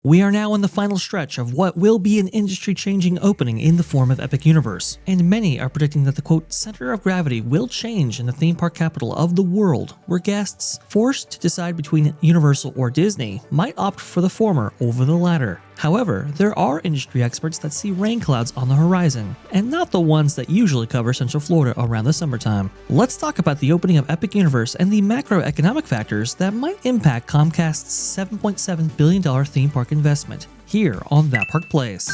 We are now in the final stretch of what will be an industry-changing opening in the form of Epic Universe, and many are predicting that the quote center of gravity will change in the theme park capital of the world, where guests, forced to decide between Universal or Disney, might opt for the former over the latter. However, there are industry experts that see rain clouds on the horizon, and not the ones that usually cover Central Florida around the summertime. Let's talk about the opening of Epic Universe and the macroeconomic factors that might impact Comcast's $7.7 billion theme park investment, here on That Park Plays.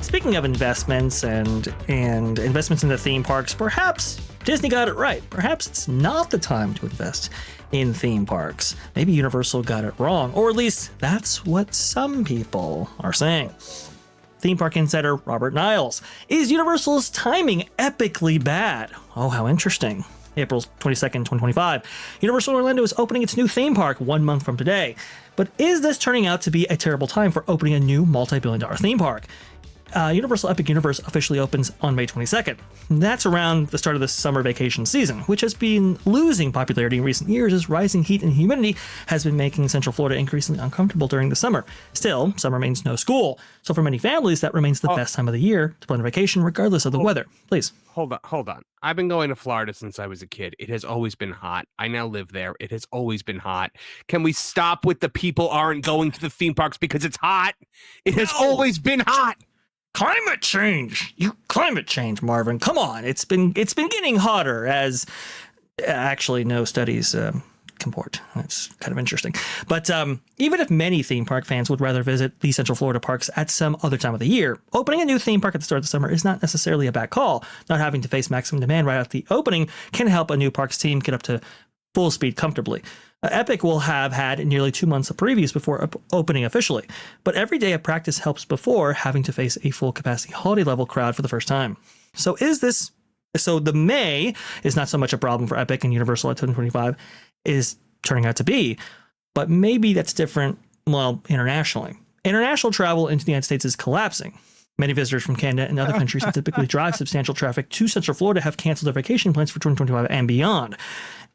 Speaking of investments and investments in the theme parks, perhaps Disney got it right. Perhaps it's not the time to invest in theme parks. Maybe Universal got it wrong, or at least that's what some people are saying. Theme park insider Robert Niles. Is Universal's timing epically bad? Oh, how interesting. April 22nd, 2025. Universal Orlando is opening its new theme park 1 month from today. But is this turning out to be a terrible time for opening a new multi-billion-dollar theme park? Universal Epic Universe officially opens on May 22nd. That's around the start of the summer vacation season, which has been losing popularity in recent years as rising heat and humidity has been making Central Florida increasingly uncomfortable during the summer. Still, summer means no school, so for many families, that remains the best time of the year to plan a vacation regardless of the weather. Please. Hold on. I've been going to Florida since I was a kid. It has always been hot. I now live there. It has always been hot. Can we stop with the people aren't going to the theme parks because it's hot? It has always been hot. Climate change, Marvin. Come on, it's been getting hotter as actually no studies comport. That's kind of interesting. But even if many theme park fans would rather visit the Central Florida parks at some other time of the year, opening a new theme park at the start of the summer is not necessarily a bad call. Not having to face maximum demand right at the opening can help a new parks team get up to full speed comfortably. Epic will have had nearly 2 months of previews before opening officially, but every day of practice helps before having to face a full capacity holiday level crowd for the first time. So the May is not so much a problem for Epic and Universal at 2025 is turning out to be, but maybe that's different, internationally. International travel into the United States is collapsing. Many visitors from Canada and other countries that typically drive substantial traffic to Central Florida have canceled their vacation plans for 2025 and beyond.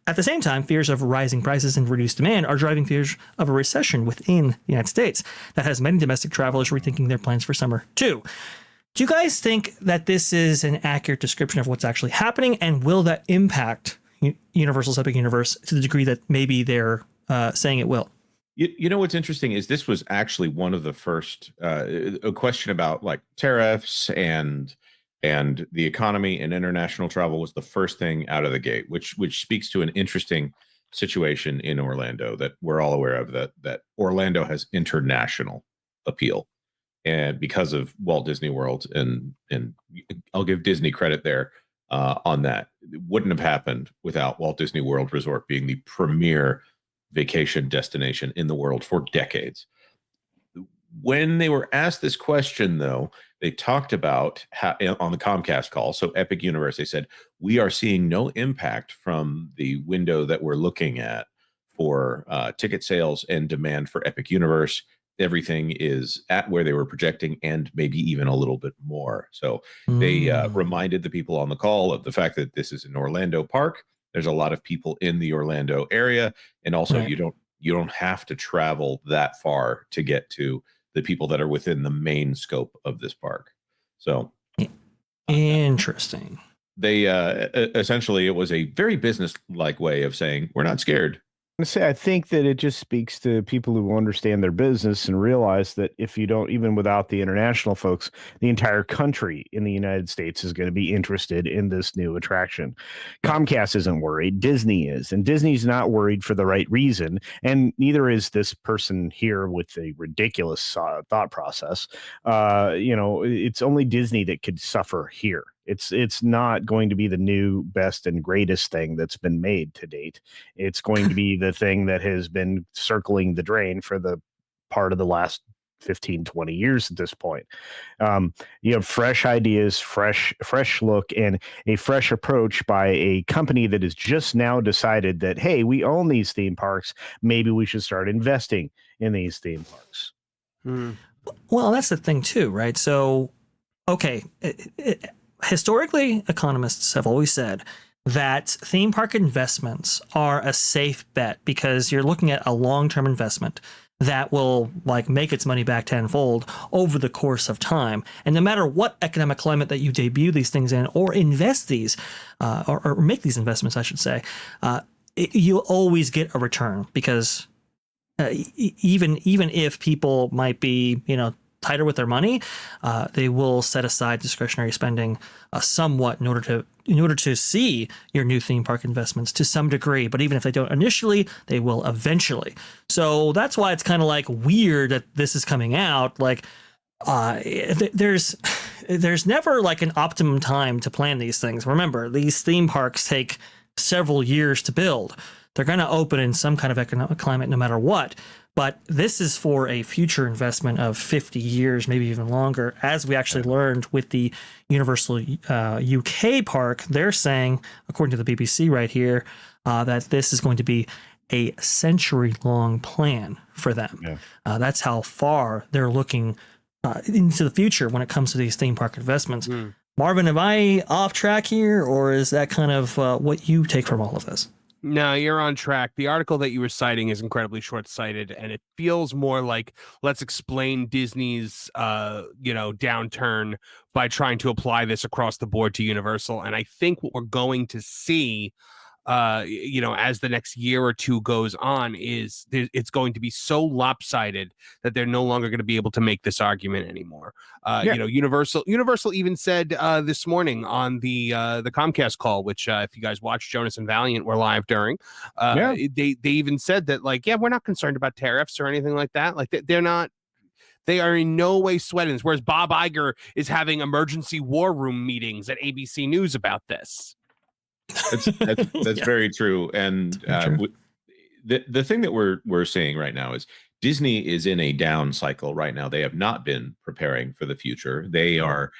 At the same time, fears of rising prices and reduced demand are driving fears of a recession within the United States that has many domestic travelers rethinking their plans for summer too. Do you guys think that this is an accurate description of what's actually happening, and will that impact Universal's Epic Universe to the degree that maybe they're saying it will? You know what's interesting is this was actually one of the first a question about like tariffs and the economy and international travel was the first thing out of the gate, which speaks to an interesting situation in Orlando that we're all aware of, that Orlando has international appeal, and because of Walt Disney World, and I'll give Disney credit there on that. It wouldn't have happened without Walt Disney World Resort being the premier vacation destination in the world for decades. When they were asked this question, though, they talked about how, on the Comcast call, so Epic Universe, they said, we are seeing no impact from the window that we're looking at for ticket sales and demand for Epic Universe. Everything is at where they were projecting and maybe even a little bit more. So they reminded the people on the call of the fact that this is an Orlando park. There's a lot of people in the Orlando area. And also you don't have to travel that far to get to the people that are within the main scope of this park. So interesting. They essentially, it was a very business-like way of saying, we're not scared. I think that it just speaks to people who understand their business and realize that if you don't, even without the international folks, the entire country in the United States is going to be interested in this new attraction. Comcast isn't worried. Disney is. And Disney's not worried for the right reason. And neither is this person here with a ridiculous thought process. It's only Disney that could suffer here. It's not going to be the new best and greatest thing that's been made to date. It's going to be the thing that has been circling the drain for the part of the last 15, 20 years at this point. You have fresh ideas, fresh look, and a fresh approach by a company that has just now decided that, hey, we own these theme parks. Maybe we should start investing in these theme parks. Well, that's the thing too, right? So, okay, historically, economists have always said that theme park investments are a safe bet because you're looking at a long-term investment that will like make its money back tenfold over the course of time. And no matter what economic climate that you debut these things in or invest these or make these investments, I should say, you'll always get a return because even if people might be, tighter with their money, they will set aside discretionary spending somewhat in order to see your new theme park investments to some degree. But even if they don't initially, they will eventually. So that's why it's kind of like weird that this is coming out. Like there's never like an optimum time to plan these things. Remember, these theme parks take several years to build. They're going to open in some kind of economic climate no matter what. But this is for a future investment of 50 years, maybe even longer. As we actually learned with the Universal UK park, they're saying, according to the BBC right here, that this is going to be a century-long plan for them. Yeah. That's how far they're looking into the future when it comes to these theme park investments. Marvin, am I off track here, or is that kind of what you take from all of this? No, you're on track. The article that you were citing is incredibly short-sighted, and it feels more like let's explain Disney's, downturn by trying to apply this across the board to Universal. And I think what we're going to see, as the next year or two goes on, is it's going to be so lopsided that they're no longer going to be able to make this argument anymore. Universal even said this morning on the Comcast call, which if you guys watched, Jonas and Valiant were live during. They even said that we're not concerned about tariffs or anything like that. Like they're not. They are in no way sweating this. Whereas Bob Iger is having emergency war room meetings at ABC News about this. That's very true. And the thing that we're seeing right now is Disney is in a down cycle right now. They have not been preparing for the future. They are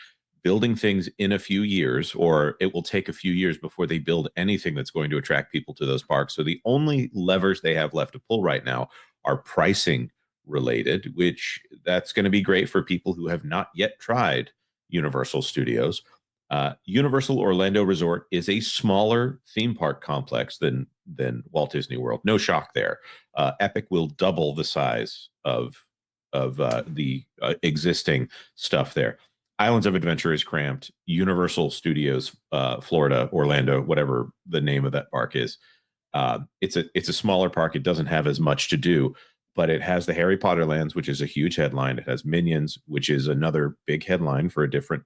building things in a few years, or it will take a few years before they build anything that's going to attract people to those parks. So the only levers they have left to pull right now are pricing related, which that's going to be great for people who have not yet tried Universal Studios. Universal Orlando Resort is a smaller theme park complex than Walt Disney World. No shock there. Epic will double the size of the existing stuff there. Islands of Adventure is cramped. Universal Studios, Florida, Orlando, whatever the name of that park is, it's a smaller park. It doesn't have as much to do, but it has the Harry Potter lands, which is a huge headline. It has Minions, which is another big headline for a different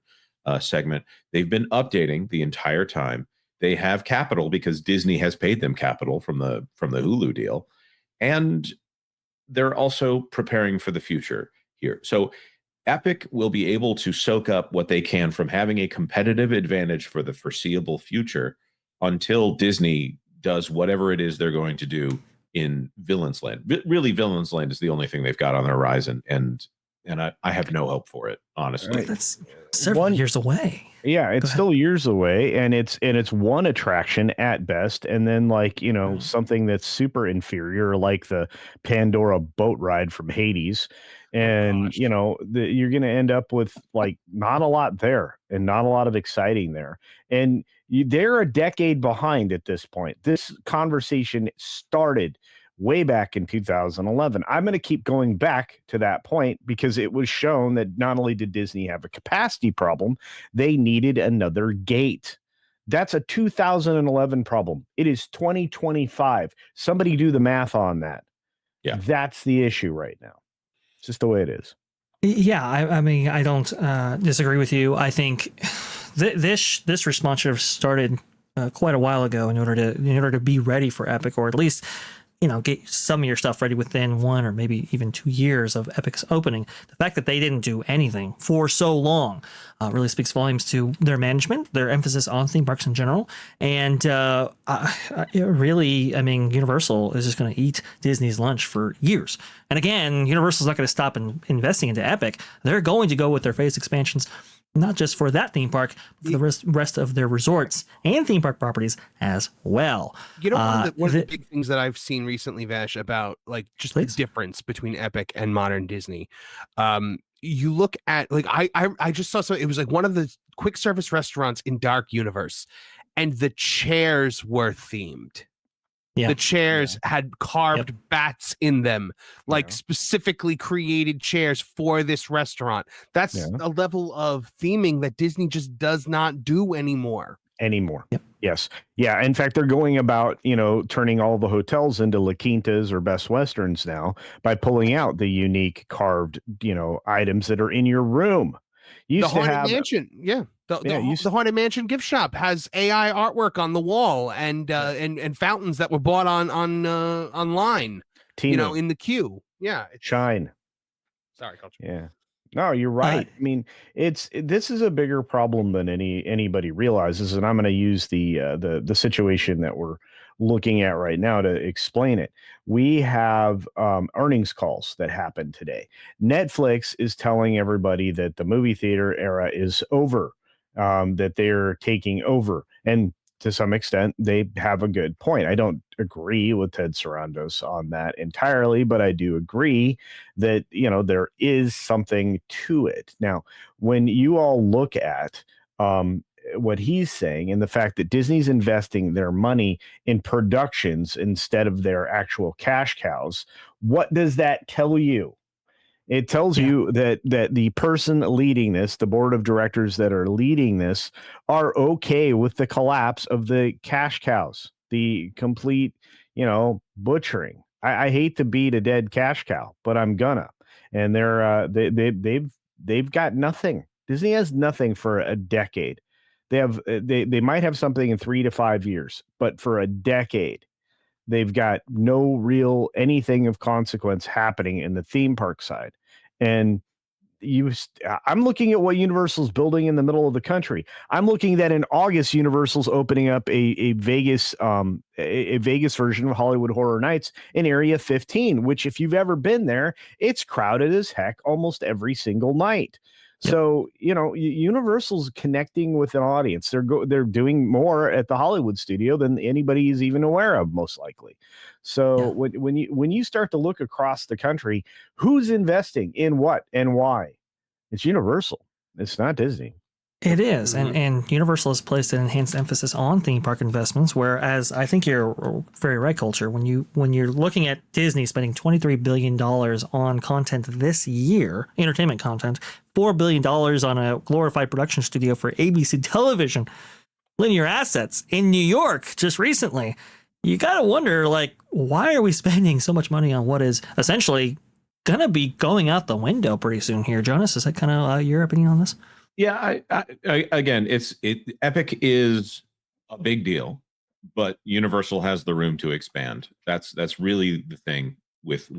segment. They've been updating the entire time. They have capital because Disney has paid them capital from the Hulu deal, and they're also preparing for the future here. So Epic will be able to soak up what they can from having a competitive advantage for the foreseeable future until Disney does whatever it is they're going to do in Villain's Land. Really, Villain's Land is the only thing they've got on the horizon, and I have no hope for it, honestly. Right. That's several years away. Yeah, it's still years away, and it's one attraction at best, and then something that's super inferior, like the Pandora boat ride from Hades, and you're going to end up with not a lot there, and not a lot of exciting there, and they're a decade behind at this point. This conversation started way back in 2011. I'm going to keep going back to that point because it was shown that not only did Disney have a capacity problem, they needed another gate. That's a 2011 problem. It is 2025. Somebody do the math on that. Yeah. That's the issue right now. It's just the way it is. Yeah, I mean, I don't disagree with you. I think this response should have started quite a while ago in order to be ready for Epic, or at least get some of your stuff ready within 1 or maybe even 2 years of Epic's opening. The fact that they didn't do anything for so long really speaks volumes to their management, their emphasis on theme parks in general. And Universal is just going to eat Disney's lunch for years. And again, Universal's not going to stop investing into Epic. They're going to go with their phased expansions, not just for that theme park, but for the rest of their resorts and theme park properties as well. One of the big things that I've seen recently, Vash, about the difference between Epic and modern Disney. You look at I just saw something. It was one of the quick service restaurants in Dark Universe, and the chairs were themed. Yeah. The chairs had carved bats in them, like specifically created chairs for this restaurant. That's a level of theming that Disney just does not do anymore. Yep. Yes. Yeah. In fact, they're going about, turning all the hotels into La Quintas or Best Westerns now by pulling out the unique carved, items that are in your room. The Haunted Mansion, the Haunted Mansion gift shop has AI artwork on the wall and fountains that were bought online. Timo. In the queue. Yeah. Shine. Sorry, Culture. Yeah. No, you're right. I mean, this is a bigger problem than anybody realizes, and I'm going to use the situation that we're looking at right now to explain it. We have earnings calls that happened today. Netflix is telling everybody that the movie theater era is over, that they're taking over, and to some extent, they have a good point. I don't agree with Ted Sarandos on that entirely, but I do agree that, there is something to it. Now, when you all look at what he's saying and the fact that Disney's investing their money in productions instead of their actual cash cows, what does that tell you? It tells you that the person leading this, the board of directors that are leading this, are okay with the collapse of the cash cows, the complete, butchering. I hate to beat a dead cash cow, but I'm gonna. And they've got nothing. Disney has nothing for a decade. They might have something in 3 to 5 years, but for a decade, they've got no real anything of consequence happening in the theme park side. And I'm looking at what Universal's building in the middle of the country. I'm looking that in August, Universal's opening up a Vegas version of Hollywood Horror Nights in Area 15, which if you've ever been there, it's crowded as heck almost every single night. So, Universal's connecting with an audience. They're doing more at the Hollywood studio than anybody is even aware of, most likely. So when you start to look across the country, who's investing in what and why? It's Universal. It's not Disney. It is, and Universal has placed an enhanced emphasis on theme park investments. Whereas I think you're very right, Culture. When you're looking at Disney spending $23 billion on content this year, entertainment content, $4 billion on a glorified production studio for ABC television, linear assets in New York just recently, you got to wonder, why are we spending so much money on what is essentially going to be going out the window pretty soon here? Jonas, is that kind of your opinion on this? Yeah, again, Epic is a big deal, but Universal has the room to expand. That's really the thing with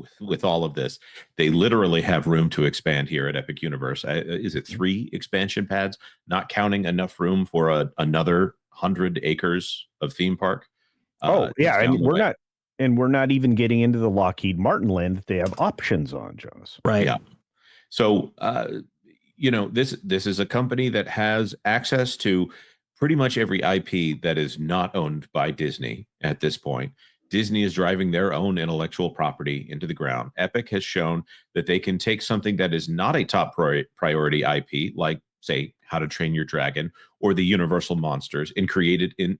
all of this. They literally have room to expand here at Epic Universe. Is it 3 expansion pads, not counting enough room for another 100 acres of theme park? And we're not even getting into the Lockheed Martin land that they have options on, Jonas. Right. Yeah. So this is a company that has access to pretty much every IP that is not owned by Disney at this point. Disney is driving their own intellectual property into the ground. Epic has shown that they can take something that is not a top priority IP, like, say, How to Train Your Dragon or the Universal Monsters, and create an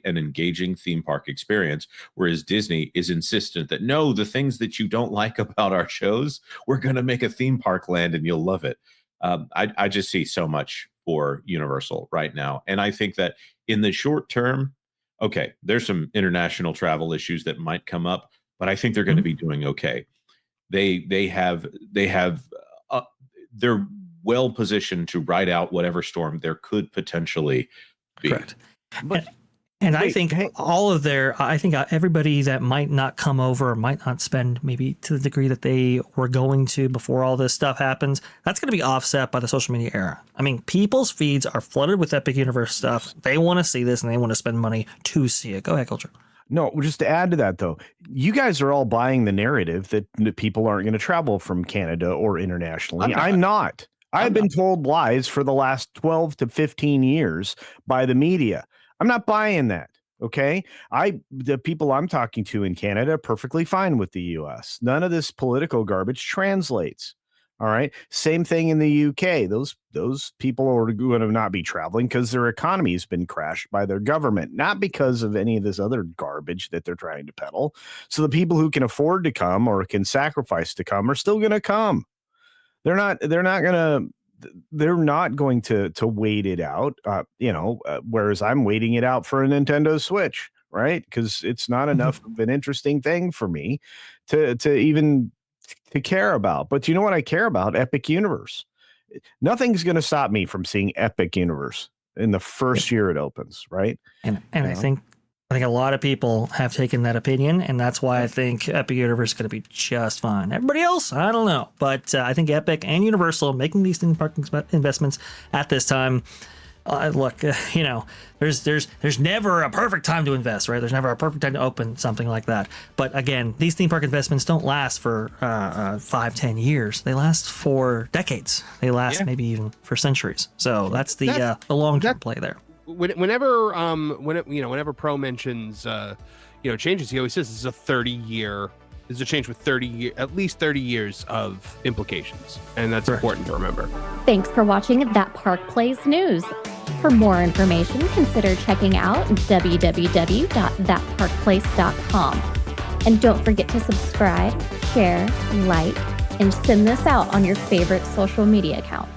engaging theme park experience, whereas Disney is insistent that, no, the things that you don't like about our shows, we're going to make a theme park land and you'll love it. I just see so much for Universal right now. And I think that in the short term, okay, there's some international travel issues that might come up, but I think they're going to be doing okay. They're well positioned to ride out whatever storm there could potentially be. Correct. I think everybody that might not come over or might not spend maybe to the degree that they were going to before all this stuff happens, that's going to be offset by the social media era. I mean, people's feeds are flooded with Epic Universe stuff. They want to see this and they want to spend money to see it. Go ahead, Culture. No, just to add to that, though, you guys are all buying the narrative that people aren't going to travel from Canada or internationally. I'm not. I've been told lies for the last 12 to 15 years by the media. I'm not buying that. Okay. The people I'm talking to in Canada are perfectly fine with the US. None of this political garbage translates. All right. Same thing in the UK. Those people are going to not be traveling because their economy has been crashed by their government, not because of any of this other garbage that they're trying to peddle. So the people who can afford to come or can sacrifice to come are still going to come. They're not going to wait it out. Whereas I'm waiting it out for a Nintendo Switch, right? Because it's not enough of an interesting thing for me to even to care about. But you know what I care about? Epic Universe. Nothing's going to stop me from seeing Epic Universe in the first year it opens, right? And I think a lot of people have taken that opinion, and that's why I think Epic Universe is going to be just fine. Everybody else, I don't know, but I think Epic and Universal making these theme park investments at this time. Look, there's never a perfect time to invest, right? There's never a perfect time to open something like that. But again, these theme park investments don't last for 5-10 years. They last for decades. They last maybe even for centuries. So that's the long-term play there. Whenever Pro mentions changes, he always says this is a 30-year. This is a change with at least 30 years of implications, and that's important to remember. Thanks for watching That Park Plays News. For more information, consider checking out www.thatparkplace.com. And don't forget to subscribe, share, like, and send this out on your favorite social media accounts.